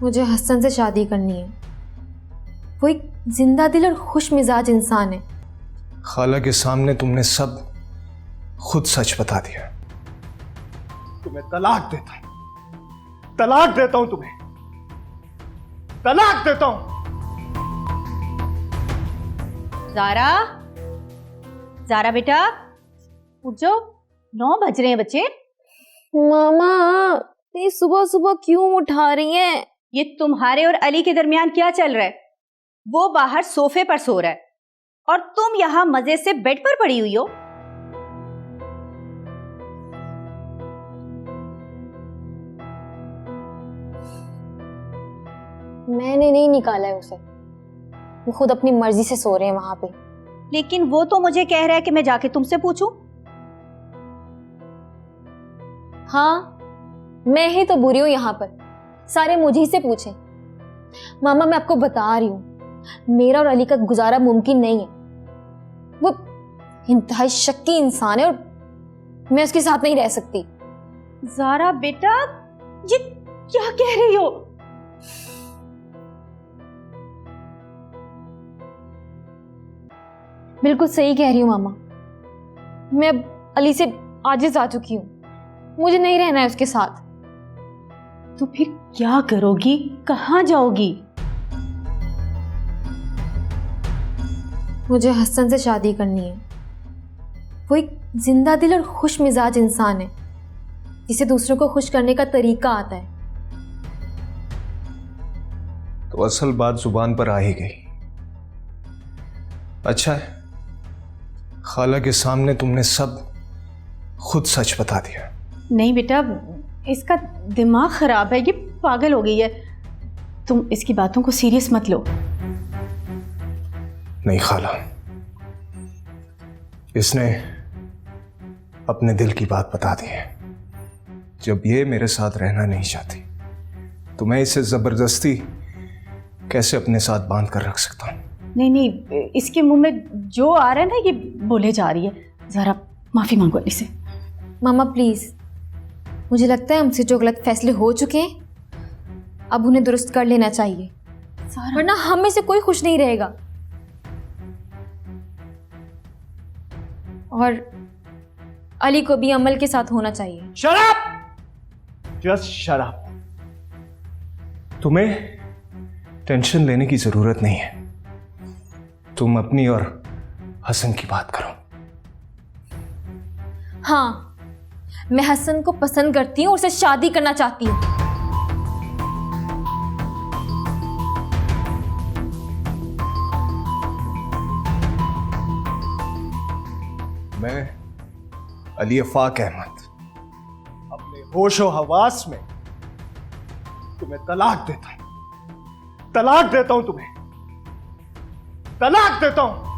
मुझे हसन से शादी करनी है। वो एक जिंदा दिल और खुश मिजाज इंसान है। खाला के सामने तुमने सब खुद सच बता दिया। तुम्हें तलाक देता हूं, तलाक देता हूं, तुम्हें तलाक देता हूं। ज़ारा, ज़ारा बेटा उठ जाओ, 9 बज रहे हैं बच्चे। मामा ये सुबह सुबह क्यों उठा रही हैं? ये तुम्हारे और अली के दरमियान क्या चल रहा है? वो बाहर सोफे पर सो रहा है और तुम यहाँ मजे से बेड पर पड़ी हुई हो। मैंने नहीं निकाला है उसे, वो खुद अपनी मर्जी से सो रहे हैं वहां पे। लेकिन वो तो मुझे कह रहा है कि मैं जाके तुमसे पूछूं। हाँ, मैं ही तो बुरी हूं यहाँ पर, सारे मुझे से पूछें। मामा मैं आपको बता रही हूँ, मेरा और अली का गुजारा मुमकिन नहीं है। वो इंतहाई शक्की इंसान है और मैं उसके साथ नहीं रह सकती। ज़ारा बेटा ये क्या कह रही हो? बिल्कुल सही कह रही हूँ मामा, मैं अब अली से आजिज आ चुकी हूँ, मुझे नहीं रहना है उसके साथ। तो फिर क्या करोगी, कहाँ जाओगी? मुझे हसन से शादी करनी है। वो एक जिंदा दिल और खुश मिजाज इंसान है, जिसे दूसरों को खुश करने का तरीका आता है। तो असल बात जुबान पर आ ही गई। अच्छा है, खाला के सामने तुमने सब खुद सच बता दिया। नहीं बेटा, इसका दिमाग खराब है, ये पागल हो गई है। तुम इसकी बातों को सीरियस मत लो। नहीं खाला, इसने अपने दिल की बात बता दी है। जब ये मेरे साथ रहना नहीं चाहती तो मैं इसे जबरदस्ती कैसे अपने साथ बांध कर रख सकता हूं? नहीं नहीं, इसके मुंह में जो आ रहा है ना ये बोले जा रही है। जरा माफी मांगो अली से। मामा प्लीज, मुझे लगता है हमसे जो गलत फैसले हो चुके हैं अब उन्हें दुरुस्त कर लेना चाहिए, वरना हम में से कोई खुश नहीं रहेगा। और अली को भी अमल के साथ होना चाहिए। शराब, जस्ट शराब। तुम्हें टेंशन लेने की जरूरत नहीं है। तुम अपनी और हसन की बात करो। हाँ, मैं हसन को पसंद करती हूँ, उससे शादी करना चाहती हूँ। मैं अली अफाक अहमद अपने होशो हवास में तुम्हें तलाक देता हूं, तलाक देता हूं, तुम्हें तलाक देता हूं।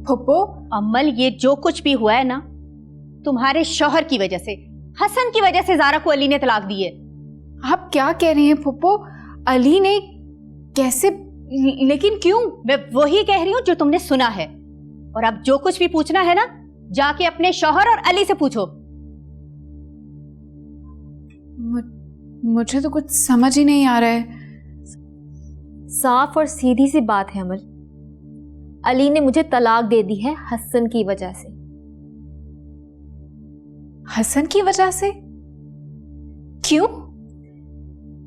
फुप्पो, अमल ये जो कुछ भी हुआ है ना तुम्हारे शौहर की वजह से, हसन की वजह से ज़ारा को अली ने तलाक दी है। आप क्या कह रही हैं फुप्पो? अली ने कैसे? लेकिन क्यों? मैं वही कह रही हूँ जो तुमने सुना है। और अब जो कुछ भी पूछना है ना जाके अपने शौहर और अली से पूछो। मुझे तो कुछ समझ ही नहीं आ रहा है। साफ और सीधी सी बात है अमल, अली ने मुझे तलाक दे दी है हसन की वजह से। हसन की वजह से? क्यों?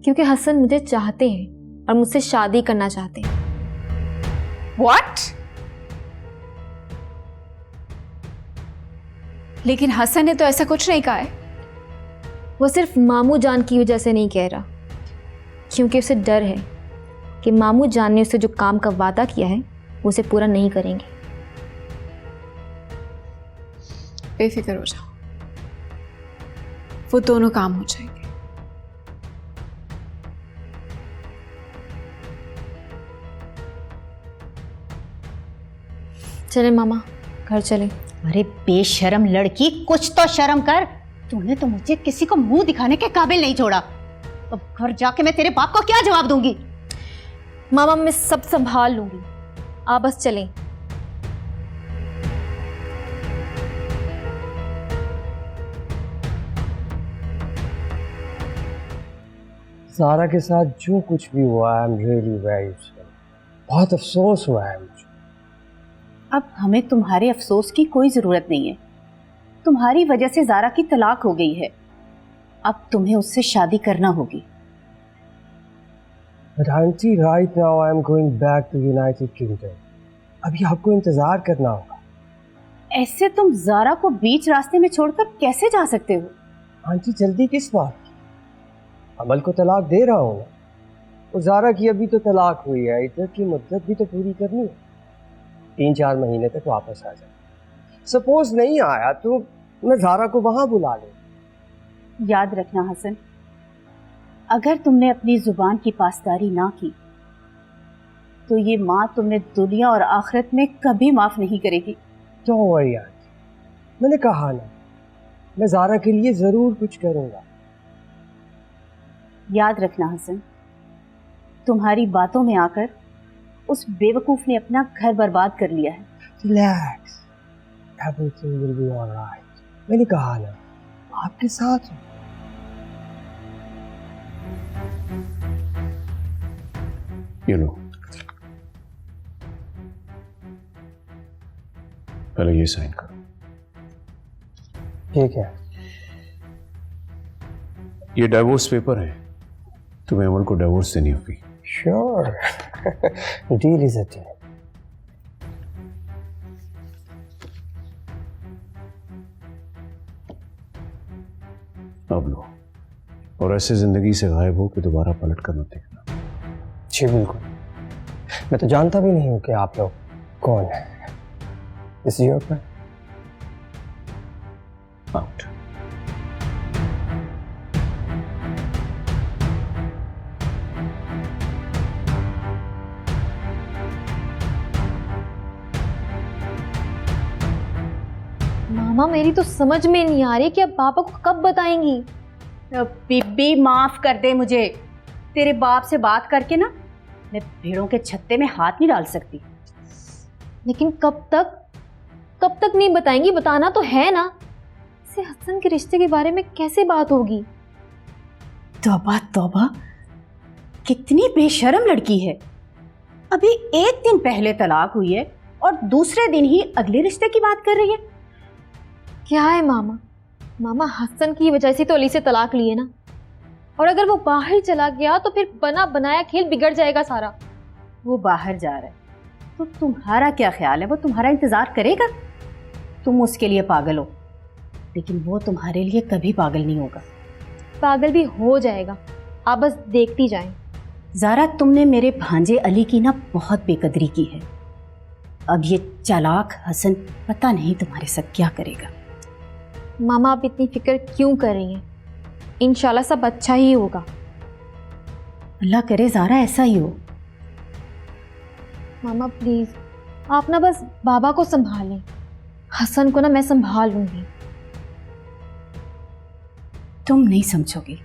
क्योंकि हसन मुझे चाहते हैं और मुझसे शादी करना चाहते हैं। What? लेकिन हसन ने तो ऐसा कुछ नहीं कहा है। वो सिर्फ मामू जान की वजह से नहीं कह रहा, क्योंकि उसे डर है कि मामू जान ने उसे जो काम का वादा किया है वो उसे पूरा नहीं करेंगे। बेफिक्र हो जाओ, वो दोनों काम हो जाएंगे। चले मामा, घर चले। अरे बेशरम लड़की, कुछ तो शर्म कर। तूने तो मुझे किसी को मुंह दिखाने के काबिल नहीं छोड़ा। अब घर जाके मैं तेरे बाप को क्या जवाब दूंगी? मामा मैं सब संभाल लूंगी, आप बस चलें। ज़ारा के साथ जो कुछ भी हुआ, I am really very sorry. बहुत अफसोस हुआ है मुझे। अब हमें तुम्हारे अफसोस की कोई जरूरत नहीं है। तुम्हारी वजह से ज़ारा की तलाक हो गई है। अब तुम्हें उससे शादी करना होगी। But aunty, right now I am going back to United Kingdom. अभी आपको इंतजार करना होगा। ऐसे तुम ज़ारा को बीच रास्ते में छोड़कर कैसे जा सकते हो? आंटी, जल्दी किस बात की? अमल को तलाक दे रहा हूँ ना। और ज़ारा की अभी तो तलाक हुई है, इद्दत की मुद्दत भी तो पूरी करनी है। 3-4 महीने तक वापस आ जाए। सपोज नहीं आया तो मैं ज़ारा को वहां बुला लूँ। याद रखना हसन, अगर तुमने अपनी जुबान की पासदारी ना की तो ये माँ तुम्हें दुनिया और आखिरत में कभी माफ नहीं करेगी। डोंट वरी आंटी, मैंने कहा ना, मैं ज़ारा के लिए जरूर कुछ करूंगा। याद रखना हसन, तुम्हारी बातों में आकर उस बेवकूफ ने अपना घर बर्बाद कर लिया है। Relax, everything will be alright. मैंने कहा ना, आपके साथ हूँ। You know, पहले ये साइन करो। ठीक है। ये डाइवोर्स पेपर है, तुम्हें अमल को डाइवोर्स देनी होगी। Sure, deal is a deal. अब लो, और ऐसे जिंदगी से गायब हो कि दोबारा पलट कर मत देखना। जी बिल्कुल। मैं तो जानता भी नहीं हूँ कि आप लोग कौन है। इस योर पर आउट। मामा मेरी तो समझ में नहीं आ रही कि अब पापा को कब बताएंगी। बीबी माफ कर दे मुझे। तेरे बाप से बात करके ना मैं भेड़ों के छत्ते में हाथ नहीं डाल सकती। लेकिन कब तक नहीं बताएंगी? बताना तो है ना। इसे हसन के रिश्ते के बारे में कैसे बात होगी? तौबा तौबा, कितनी बेशर्म लड़की है। अभी एक दिन पहले तलाक हुई है और दूसरे दिन ही अगले रिश्ते की बात कर रही है। क्या है मामा हसन की वजह से तो अली से तलाक लिए ना, और अगर वो बाहर चला गया तो फिर बना बनाया खेल बिगड़ जाएगा सारा। वो बाहर जा रहा है तो तुम्हारा क्या ख्याल है? वो तुम्हारा इंतजार करेगा? तुम उसके लिए पागल हो, लेकिन वो तुम्हारे लिए कभी पागल नहीं होगा। पागल भी हो जाएगा, आप बस देखती जाएं। ज़ारा, तुमने मेरे भांजे अली की ना बहुत बेकदरी की है। अब ये चालाक हसन पता नहीं तुम्हारे साथ क्या करेगा। मामा आप इतनी फिक्र क्यों कर रही हैं? इंशाल्लाह सब अच्छा ही होगा। अल्लाह करे ज़ारा ऐसा ही हो। मामा प्लीज आप ना बस बाबा को संभालें, हसन को ना मैं संभाल लूंगी। तुम नहीं समझोगी।